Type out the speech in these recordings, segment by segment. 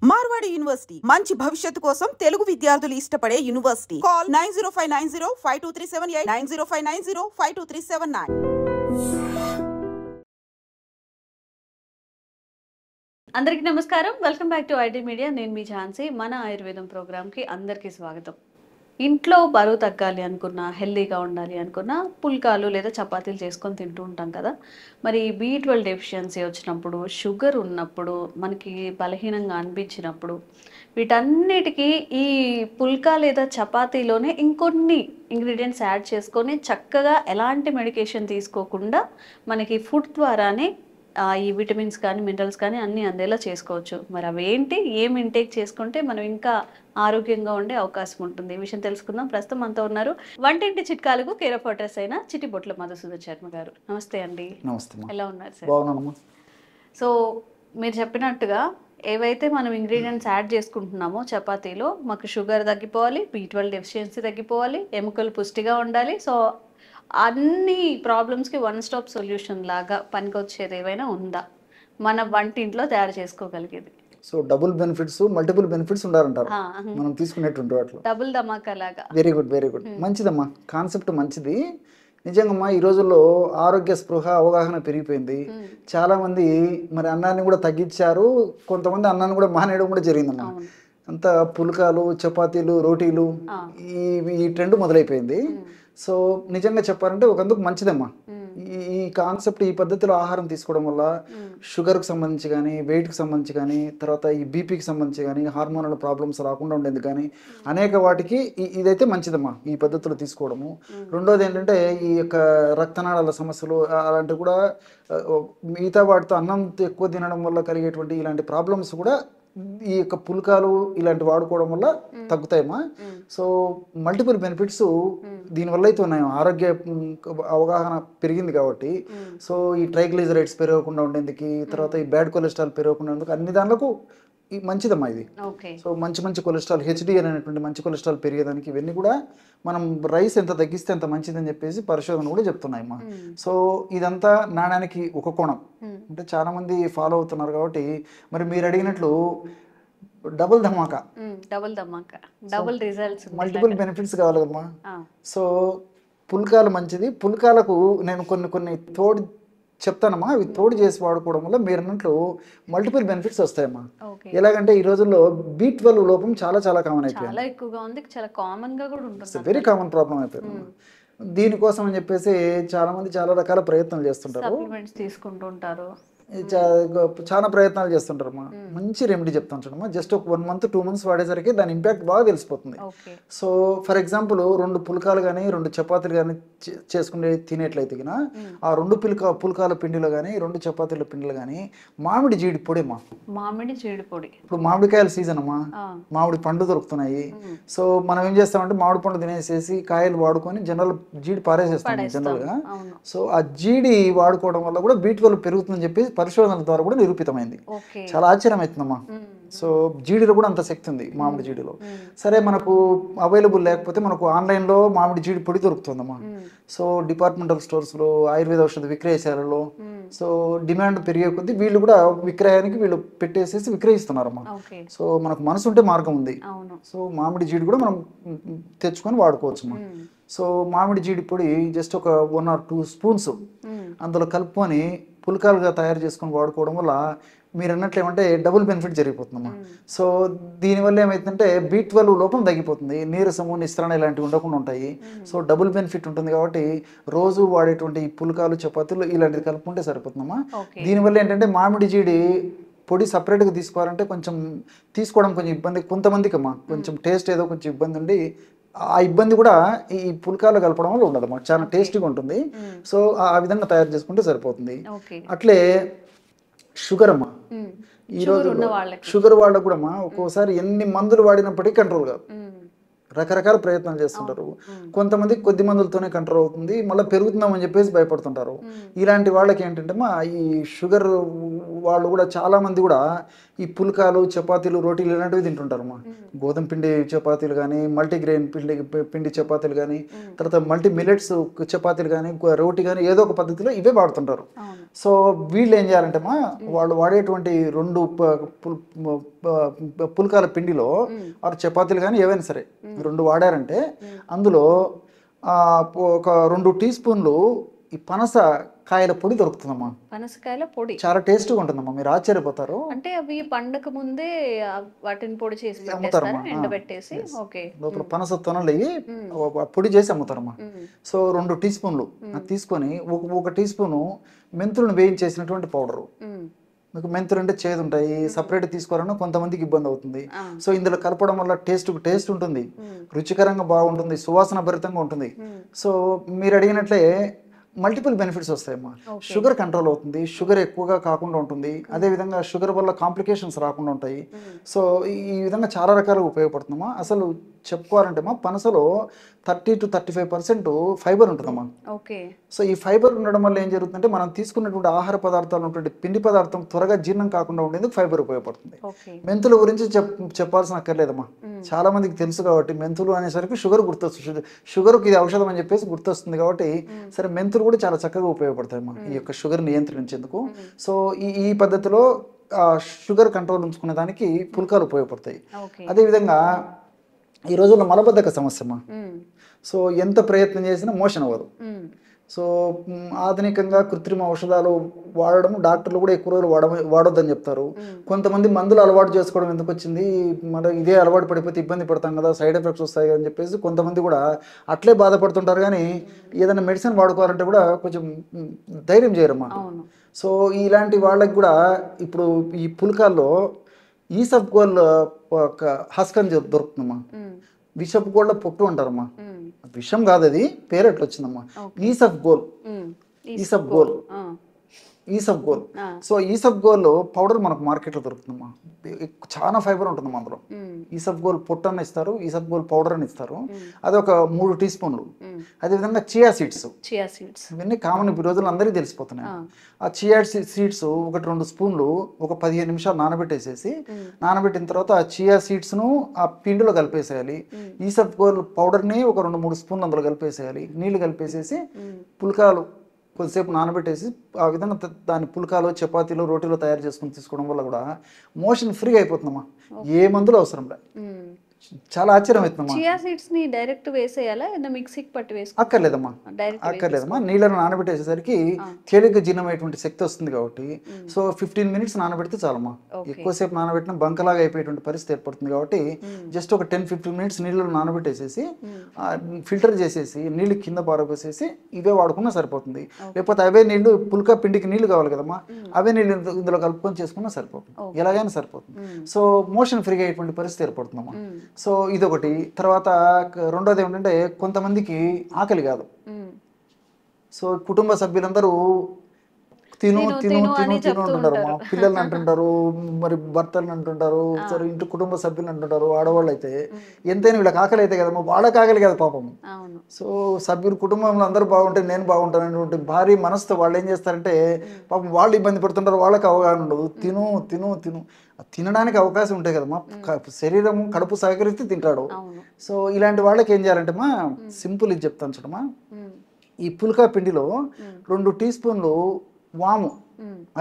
Marwadi university మంచి భవిష్యత్తు కోసం తెలుగు విద్యార్థులు ఇష్టపడే యూనివర్సిటీ. కాల్ 9059052378 9059052379. అందరికీ నమస్కారం. Welcome back to IT media. నేను మీ ఝాన్సీ. మన ఆయుర్వేదం ప్రోగ్రామ్కి అందరికీ స్వాగతం. ఇంట్లో బరువు తగ్గాలి అనుకున్నా, హెల్దీగా ఉండాలి అనుకున్నా పుల్కాలు లేదా చపాతీలు చేసుకొని తింటూ ఉంటాం కదా. మరి B12 డెఫిషియన్సీ వచ్చినప్పుడు, షుగర్ ఉన్నప్పుడు, మనకి బలహీనంగా అనిపించినప్పుడు వీటన్నిటికీ ఈ పుల్కా లేదా చపాతీలోనే ఇంకొన్ని ఇంగ్రీడియంట్స్ యాడ్ చేసుకొని చక్కగా ఎలాంటి మెడికేషన్ తీసుకోకుండా మనకి ఫుడ్ ద్వారానే ఈ విటమిన్స్ కానీ మినరల్స్ కానీ అన్నీ అందేలా చేసుకోవచ్చు. మరి అవేంటి, ఏం ఇంటేక్ చేసుకుంటే మనం ఇంకా ఆరోగ్యంగా ఉండే అవకాశం ఉంటుంది, ఈ విషయం తెలుసుకుందాం. ప్రస్తుతం మనతో ఉన్నారు వంటింటి చిట్కాలకు కేర్ ఆఫ్ అడ్రస్ అయిన చిట్టిబొట్ల మధుసూదన్ శర్మ గారు. నమస్తే అండి. నమస్తే. ఎలా ఉన్నారు సార్? సో మీరు చెప్పినట్టుగా ఏవైతే మనం ఇంగ్రీడియంట్స్ యాడ్ చేసుకుంటున్నామో చపాతీలో, మాకు షుగర్ తగ్గిపోవాలి, B12 డెఫిషియన్సీ తగ్గిపోవాలి, ఎముకలు పుష్టిగా ఉండాలి. సో అన్ని ప్రాబ్లమ్స్కి వన్ స్టాప్ సొల్యూషన్ లాగా పనికొచ్చేది ఏవైనా ఉందా మన వంటింట్లో తయారు చేసుకోగలిగేది? So double benefits, multiple benefits ఉండాలంటారు మనం తీసుకునేటువంటి వాటిలో. డబుల్ ధమాకా లాగా. Very good, very good. మంచిదమ్మా, కాన్సెప్ట్ మంచిది. నిజంగా ఈ రోజుల్లో ఆరోగ్య స్పృహ అవగాహన పెరిగిపోయింది. చాలా మంది మరి అన్నాన్ని కూడా తగ్గించారు, కొంతమంది అన్నాన్ని కూడా మానేయడం కూడా జరిగిందమ్మా. అంతా పుల్కాలు, చపాతీలు, రోటీలు ఈ ట్రెండ్ మొదలైపోయింది. సో నిజంగా చెప్పాలంటే ఒకందుకు మంచిదమ్మా ఈ కాన్సెప్ట్. ఈ పద్ధతిలో ఆహారం తీసుకోవడం వల్ల షుగర్కి సంబంధించి కానీ, వెయిట్కి సంబంధించి కానీ, తర్వాత ఈ బీపీకి సంబంధించి కానీ, హార్మోనల్ ప్రాబ్లమ్స్ రాకుండా ఉండేది కానీ అనేక వాటికి ఇదైతే మంచిదమ్మా ఈ పద్ధతిలో తీసుకోవడము. రెండోది ఏంటంటే ఈ యొక్క రక్తనాళాల సమస్యలు అలాంటివి కూడా మిగతా వాటితో అన్నం ఎక్కువ తినడం వల్ల కలిగేటువంటి ఇలాంటి ప్రాబ్లమ్స్ కూడా ఈ యొక్క పుల్కాలు ఇలాంటి వాడుకోవడం వల్ల తగ్గుతాయమ్మా. సో మల్టిపుల్ బెనిఫిట్స్ దీనివల్ల అయితే ఉన్నాయి. ఆరోగ్య అవగాహన పెరిగింది కాబట్టి, సో ఈ ట్రైగ్లిజరైడ్స్ పెరగకుండా ఉండేందుకు, తర్వాత ఈ బ్యాడ్ కొలెస్ట్రాల్ పెరగకుండా ఉండేందుకు అన్ని దానిలకు ఈ మంచిదమ్మా ఇది. సో మంచి కొలెస్ట్రాల్, HDL అనేటువంటి మంచి కొలెస్ట్రాల్ పెరిగేదానికి ఇవన్నీ కూడా మనం రైస్ ఎంత తగ్గిస్తే అంత మంచిదని చెప్పేసి పరిశోధన కూడా చెప్తున్నాయమ్మా. సో ఇదంతా నాణానికి ఒక కోణం అంటే చాలా మంది ఫాలో అవుతున్నారు కాబట్టి, మరి మీరు అడిగినట్లు డబుల్ ధమాకా, డబుల్ రిజల్ట్స్, మల్టిపుల్ బెనిఫిట్స్ కావాలమ్మా. సో పుల్కాలు మంచిది. పుల్కాలకు నేను కొన్ని తోడు చెప్తానమ్మా. అవి తోడు చేసి వాడుకోవడం వల్ల మీరు అన్నట్లు మల్టిపుల్ బెనిఫిట్స్ వస్తాయమ్మా. ఎలాగంటే ఈ రోజుల్లో B12 లోపం చాలా కామన్ అయిపోయింది. వెరీ కామన్ ప్రాబ్లం అయిపోయింది. దీనికోసం అని చెప్పేసి చాలా మంది చాలా రకాల ప్రయత్నాలు చేస్తుంటారు, తీసుకుంటుంటారు, చాలా ప్రయత్నాలు చేస్తుంటారు అమ్మా. మంచి రెమెడీ చెప్తాను చూడమ్మా. జస్ట్ ఒక 1 month 2 months వాడేసరికి దాని ఇంపాక్ట్ బాగా తెలిసిపోతుంది. సో ఫర్ ఎగ్జాంపుల్ 2 పుల్కాలు కానీ 2 చపాతీలు కానీ చేసుకునే తినేట్లయితే ఆ 2 పుల్కాల పిండిలో కానీ 2 చపాతీల పిండిలో కానీ మామిడి జీడి పొడి అమ్మా. మామిడి జీడి పొడి. ఇప్పుడు మామిడికాయల సీజన్ అమ్మా, మామిడి పండు దొరుకుతున్నాయి. సో మనం ఏం చేస్తామంటే మామిడి పండు తినేసేసి కాయలు వాడుకొని జనరల్ జీడి పారేసేస్తాం జనరల్ గా. సో ఆ జీడి వాడుకోవడం వల్ల కూడా B12 పెరుగుతుందని చెప్పి పరిశోధనల ద్వారా కూడా నిరూపితమైంది. చాలా ఆశ్చర్యం అవుతుందమ్మా. సో జీడిలో కూడా అంత శక్తి ఉంది మామిడి జీడిలో. సరే మనకు అవైలబుల్ లేకపోతే మనకు ఆన్లైన్లో మామిడి జీడి పొడి దొరుకుతుందమ్మా. సో డిపార్ట్మెంటల్ స్టోర్స్లో, ఆయుర్వేద ఔషధ విక్రయశాలలో సో డిమాండ్ పెరిగే కొద్దీ వీళ్ళు కూడా విక్రయానికి వీళ్ళు పెట్టేసేసి విక్రయిస్తున్నారమ్మా. సో మనకు మనసు ఉంటే మార్గం ఉంది. సో మామిడి జీడి కూడా మనం తెచ్చుకొని వాడుకోవచ్చమ్మా. సో మామిడి జీడి పొడి జస్ట్ ఒక 1 or 2 spoons అందులో కలుపుకొని పుల్కాలుగా తయారు చేసుకొని వాడుకోవడం వల్ల మీరు అన్నట్లు ఏమంటే డబుల్ బెనిఫిట్ జరిగిపోతుందమ్మా. సో దీనివల్ల ఏమైతుందంటే B12 లోపం తగ్గిపోతుంది, నీరసము, నిస్త్రణ ఇలాంటివి ఉండకుండా ఉంటాయి. సో డబుల్ బెనిఫిట్ ఉంటుంది కాబట్టి రోజు వాడేటువంటి ఈ పుల్కాలు, చపాతీలు ఇలాంటివి కలుపుకుంటే సరిపోతుందమ్మా. దీనివల్ల ఏంటంటే మామిడి జీడి పొడి సపరేట్గా తీసుకోవాలంటే కొంచెం తీసుకోవడం కొంచెం ఇబ్బంది కొంతమందికి అమ్మా. కొంచెం టేస్ట్ ఏదో కొంచెం ఇబ్బంది ఉండి ఆ ఇబ్బంది కూడా ఈ పుల్కాలు కలపడం వల్ల ఉండదు అన్నమాట. చాలా టేస్టీగా ఉంటుంది. సో ఆ విధంగా తయారు చేసుకుంటే సరిపోతుంది. అట్లే షుగర్ అమ్మా. ఈ రోజు షుగర్ వాళ్ళకు కూడా అమ్మా ఒక్కోసారి ఎన్ని మందులు వాడినప్పటికీ కంట్రోల్ కాదు. రకరకాల ప్రయత్నాలు చేస్తుంటారు. కొంతమంది కొద్ది మందులతోనే కంట్రోల్ అవుతుంది, మళ్ళీ పెరుగుతుందామని చెప్పేసి భయపడుతుంటారు. ఇలాంటి వాళ్ళకి ఏంటంటే ఈ షుగర్ వాళ్ళు కూడా చాలా మంది కూడా ఈ పుల్కాలు చపాతీలు రోటీలు ఇలాంటివి తింటుంటారమ్మా. గోధుమ పిండి చపాతీలు కానీ, మల్టీగ్రెయిన్ పిండి చపాతీలు కానీ, తర్వాత మల్టీ మిల్లెట్స్ చపాతీలు కానీ, రోటీ కానీ ఏదో ఒక పద్ధతిలో ఇవే వాడుతుంటారు. సో వీళ్ళు ఏం చేయాలంటే వాళ్ళు వాడేటువంటి 2 పుల్కాల పిండిలో వారు చపాతీలు కానీ ఏవైనా సరే 2 వాడారంటే అందులో ఒక 2 టీ స్పూన్లు ఈ పనస కాయల పొడి దొరుకుతుందమ్మా. పనసకాయల పొడి చాలా టేస్ట్గా ఉంటుందమ్మా, మీరు ఆశ్చర్యపోతారు. అంటే అవి పండక ముందే వాటిని పొడి చేసి అమ్ముతారమ్మా, ఎండబెట్టేసి లోపల పనస తొనలు పొడి చేసి అమ్ముతారమ్మా. సో 2 టీ స్పూన్లు తీసుకొని ఒక టీ స్పూను మెంతులను వేయించేసినటువంటి పౌడరు. మీకు మెంతులు అంటే చేదు ఉంటాయి, సపరేట్ తీసుకోవాలన్నా కొంతమందికి ఇబ్బంది అవుతుంది. సో ఇందులో కలపడం వల్ల టేస్ట్ ఉంటుంది, రుచికరంగా బాగుంటుంది, సువాసన భరితంగా ఉంటుంది. సో మీరు అడిగినట్లే మల్టిపుల్ బెనిఫిట్స్ వస్తాయమ్మా. షుగర్ కంట్రోల్ అవుతుంది, షుగర్ ఎక్కువగా కాకుండా ఉంటుంది, అదేవిధంగా షుగర్ వల్ల కాంప్లికేషన్స్ రాకుండా ఉంటాయి. సో ఈ విధంగా చాలా రకాలుగా ఉపయోగపడుతుందమ్మా. అసలు చెప్పుకోవాలంటే పనసలో 30 to 35% ఫైబర్ ఉంటుందమ్మా. సో ఈ ఫైబర్ ఉండడం వల్ల ఏం జరుగుతుందంటే మనం తీసుకున్నటువంటి ఆహార పదార్థాలు ఉన్నటువంటి పిండి పదార్థం త్వరగా జీర్ణం కాకుండా ఉండేందుకు ఫైబర్ ఉపయోగపడుతుంది. మెంతుల గురించి చెప్పాల్సిన అక్కర్లేదమ్మా, చాలా మందికి తెలుసు కాబట్టి. మెంతులు అనేసరికి షుగర్ గుర్తొస్తుంది, షుగర్కి ఇది ఔషధం అని చెప్పేసి గుర్తొస్తుంది కాబట్టి సరే మెంతులు కూడా చాలా చక్కగా ఉపయోగపడతాయమ్మా ఈ యొక్క షుగర్ నియంత్రించేందుకు. సో ఈ పద్ధతిలో షుగర్ కంట్రోల్ ఉంచుకునే దానికి పుల్కాలు ఉపయోగపడతాయి. అదేవిధంగా ఈ రోజుల్లో మలబద్ధక సమస్యమ్మా. సో ఎంత ప్రయత్నం చేసినా మోషన్ అవ్వదు. సో ఆధునికంగా కృత్రిమ ఔషధాలు వాడడం డాక్టర్లు కూడా ఎక్కువ రోజులు వాడొద్దని చెప్తారు. కొంతమంది మందులు అలవాటు చేసుకోవడం ఎందుకు వచ్చింది, మరి ఇదే అలవాటు పడిపోతే ఇబ్బంది పడతాం కదా, సైడ్ ఎఫెక్ట్స్ వస్తాయి అని చెప్పేసి కొంతమంది కూడా అట్లే బాధపడుతుంటారు. కానీ ఏదైనా మెడిసిన్ వాడుకోవాలంటే కూడా కొంచెం ధైర్యం చేయరమ్మా. సో ఇలాంటి వాళ్ళకి కూడా ఇప్పుడు ఈ పుల్కాల్లో ఈసబ్గోల్ హస్క్ అని దొరుకుతుందమ్మా. విషపు గోళ్ళ పొట్టు అంటారమ్మా, విషం కాదు, అది పేరు ఎట్లా వచ్చిందమ్మా, ఈసబ్గోల్. సో ఈసబ్గోల్ పౌడర్ మనకు మార్కెట్లో దొరుకుతుందమ్మా. చాలా ఫైబర్ ఉంటుందమ్మా అందులో. ఈసబ్గోల్ పొట్టు అని ఇస్తారు, ఈసబ్గోల్ పౌడర్ అని ఇస్తారు, అది ఒక 3 టీ స్పూన్లు. అదేవిధంగా చియా సీడ్స్ ఇవన్నీ కామన్ ఈ రోజుల్లో అందరికీ తెలిసిపోతున్నాయి. ఆ చియా సీడ్స్ 1-2 స్పూన్లు ఒక 15 నిమిషాలు నానబెట్టిన తర్వాత ఆ చియా సీడ్స్ను ఆ పిండిలో కలిపేసేయాలి. ఈసబ్గోల్ పౌడర్ని ఒక 2-3 స్పూన్లు అందులో కలిపేసేయాలి, నీళ్లు కలిపేసేసి పుల్కాలు కొద్దిసేపు నానబెట్టేసి ఆ విధంగా దాని పుల్కాలు చపాతీలు రోటీలు తయారు చేసుకుని తీసుకోవడం వల్ల కూడా మోషన్ ఫ్రీగా అయిపోతుందమ్మా, ఏ మందులు అవసరం లేదు. చాలా ఆశ్చర్యం అవుతుందమ్మా. చియా సీడ్స్ ని డైరెక్ట్ వేసేయాలా లేదా మిక్సీకి పట్టి వేసుకోవాలా? అక్కర్లేదమ్మా. నీళ్ళను నానబెట్టేసేసరికి తేలిగ్గా జీర్ణమయ్యేటువంటి శక్తి వస్తుంది కాబట్టి సో 15 మినిట్స్ నానబెడితే చాలమ్మా. ఎక్కువసేపు నానబెట్టిన బంకలాగా అయిపోయేటువంటి పరిస్థితి ఏర్పడుతుంది కాబట్టి జస్ట్ ఒక 10-15 మినిట్స్ నీళ్ళను నానబెట్టేసేసి ఫిల్టర్ చేసేసి నీళ్ళు కింద పారబోసేసి ఇవే వాడుకున్నా సరిపోతుంది. లేకపోతే అవే నీళ్లు పుల్కా పిండికి నీళ్లు కావాలి కదమ్మా, అవే నీళ్ళు ఇందులో కలుపుకొని చేసుకున్నా సరిపోతుంది, ఎలాగైనా సరిపోతుంది. సో మోషన్ ఫ్రీగా అయ్యేటువంటి పరిస్థితి ఏర్పడుతుందమ్మా. సో ఇదొకటి. తర్వాత రెండోది ఏమిటంటే కొంతమందికి ఆకలి కాదు. సో కుటుంబ సభ్యులందరూ తిను అంటుంటారు, పిల్లల్ని అంటుంటారు, మరి భర్తలను అంటుంటారు, సరే ఇంటి కుటుంబ సభ్యులు అంటుంటారు. ఆడవాళ్ళు అయితే ఎంతైనా వీళ్ళకి ఆకలి అయితే కదమ్మా, వాళ్ళకి ఆకలి కదా పాపం. సో సభ్యులు కుటుంబంలో అందరూ బాగుంటే నేను బాగుంటాను అనేటువంటి భారీ మనసుతో వాళ్ళు ఏం చేస్తారంటే పాపం వాళ్ళు ఇబ్బంది పడుతుంటారు, వాళ్ళకి అవగాహన ఉండదు. తినడానికి అవకాశం ఉంటాయి కదమ్మా, శరీరం కడుపు సహకరిస్తే తింటాడు. సో ఇలాంటి వాళ్ళకి ఏం చేయాలంటే సింపుల్ ఇది చెప్తాను చూడమ్మా. ఈ పుల్కా పిండిలో 2 టీ స్పూన్లు వాము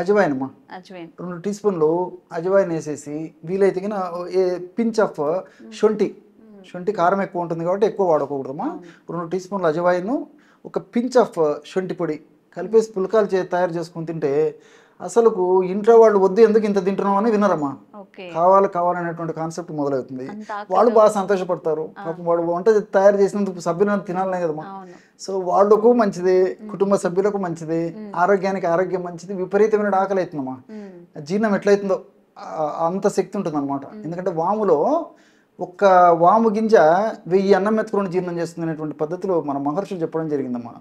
అజవాయిన్ అమ్మా, 2 టీ స్పూన్లు అజవాయిన్ వేసేసి వీలైతే పించ్ ఆఫ్ శొంఠి కారం ఎక్కువ ఉంటుంది కాబట్టి ఎక్కువ వాడకూడదమ్మా. 2 టీ స్పూన్లు అజవాయిన్, ఒక పించ్ ఆఫ్ శొంఠి పొడి కలిపేసి పుల్కాలు తయారు చేసుకుని తింటే అసలుకు ఇంట్లో వాళ్ళు వద్దు ఎందుకు ఇంత తింటున్నాం అని వినరమ్మా. కావాలనేటువంటి కాన్సెప్ట్ మొదలవుతుంది. వాళ్ళు బాగా సంతోషపడతారు. వాడు వంట తయారు చేసినందుకు సభ్యులను తినాలనే కదమ్మా. సో వాళ్ళకు మంచిది, కుటుంబ సభ్యులకు మంచిది, ఆరోగ్యానికి ఆరోగ్యం మంచిది. విపరీతమైన ఆకలి అవుతుందమ్మా, జీర్ణం ఎట్లయితుందో అంత శక్తి ఉంటుంది అనమాట. ఎందుకంటే వాములో ఒక్క వాము గింజ 1000 అన్నం మెతుకుని జీర్ణం చేస్తుంది అనేటువంటి పద్ధతిలో మన మహర్షులు చెప్పడం జరిగిందమ్మా.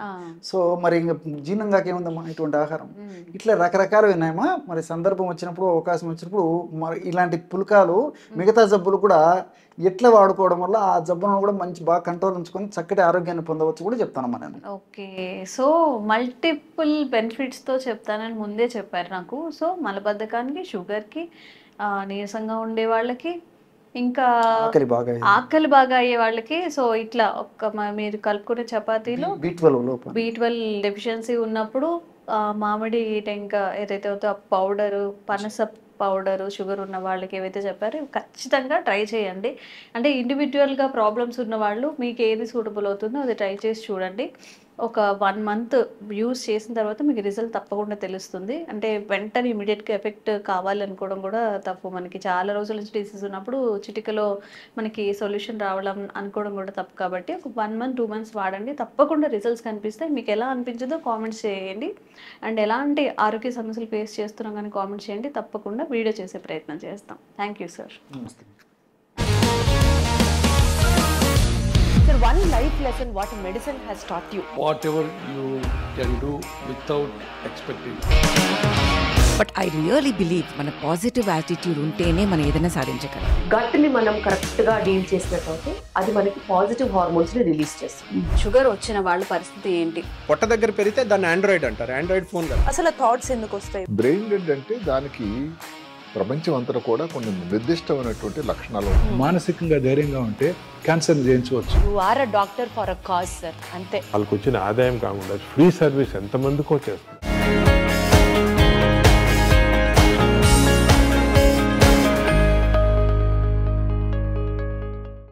సో మరి ఇంకా జీర్ణం కాకేముందమ్మా ఇటువంటి ఆహారం. ఇట్లా రకరకాలు విన్నాయమ్మా. మరి సందర్భం వచ్చినప్పుడు అవకాశం వచ్చినప్పుడు మరి ఇలాంటి పుల్కాలు మిగతా జబ్బులు కూడా ఎట్లా వాడుకోవడం వల్ల ఆ జబ్బును కూడా బాగా కంట్రోల్ ఉంచుకొని చక్కటి ఆరోగ్యాన్ని పొందవచ్చు కూడా చెప్తానమ్మా నేను. ఓకే, సో మల్టిపుల్ బెనిఫిట్స్తో చెప్తానని ముందే చెప్పారు నాకు. సో మలబద్ధకానికి, షుగర్కి, నీరసంగా ఉండే వాళ్ళకి, ఇంకా ఆకలి బాగా అయ్యే వాళ్ళకి. సో ఇట్లా మీరు కలుపుకునే చపాతీలో B12 డెఫిషియన్సీ ఉన్నప్పుడు మామిడి టెంక ఏదైతే అవుతుందో ఆ పౌడరు, పనస పౌడరు, షుగర్ ఉన్న వాళ్ళకి ఏవైతే చెప్పారో ఖచ్చితంగా ట్రై చేయండి. అంటే ఇండివిజువల్గా ప్రాబ్లమ్స్ ఉన్న వాళ్ళు మీకు ఏది సూటబుల్ అవుతుందో అది ట్రై చేసి చూడండి. ఒక 1 మంత్ యూస్ చేసిన తర్వాత మీకు రిజల్ట్ తప్పకుండా తెలుస్తుంది. అంటే వెంటనే ఇమీడియట్గా ఎఫెక్ట్ కావాలి అనుకోవడం కూడా తప్పు. మనకి చాలా రోజుల నుంచి డిసీజ్ ఉన్నప్పుడు చిటికలో మనకి సొల్యూషన్ రావడం అనుకోవడం కూడా తప్పు. కాబట్టి ఒక 1 మంత్ 2 మంత్స్ వాడండి, తప్పకుండా రిజల్ట్స్ కనిపిస్తాయి. మీకు ఎలా అనిపించిందో కామెంట్స్ చేయండి. అండ్ ఎలాంటి ఆరోగ్య సమస్యలు ఫేస్ చేస్తున్నాం కానీ కామెంట్స్ చేయండి, తప్పకుండా వీడియో చేసే ప్రయత్నం చేస్తాం. Thank you sir. Sir, one life lesson what medicine has taught you. Whatever you can do without expecting. But I really believe మన పాజిటివ్ యాటిట్యూడ్ ఉంటేనే మనం ఏదైనా సాధించగలం. గట్ ని మనం కరెక్ట్ గా డీల్ చేసినట్లయితే అది మనకి పాజిటివ్ హార్మోన్స్ ని రిలీజ్ చేస్తుంది. షుగర్ వచ్చిన వాళ్ళ పరిస్థితి ఏంటి? పొట్ట దగ్గర పెరిగితే దాన్ని ఆండ్రాయిడ్ అంటారు, ఆండ్రాయిడ్ ఫోన్ కదా. అసలు థాట్స్ ఎందుకు వస్తాయి? బ్రెయిన్ డెడ్ అంటే దానికి ప్రపంచం అంతా కూడా కొన్ని నిర్దిష్టమైనటువంటి లక్షణాలు. మానసికంగా ధైర్యంగా ఉంటే క్యాన్సర్ జయించవచ్చు. You are a doctor for a cause sir, అంతే. వాళ్ళకి వచ్చిన ఆదాయం కాకుండా ఫ్రీ సర్వీస్ ఎంతమందికో చేస్తారు.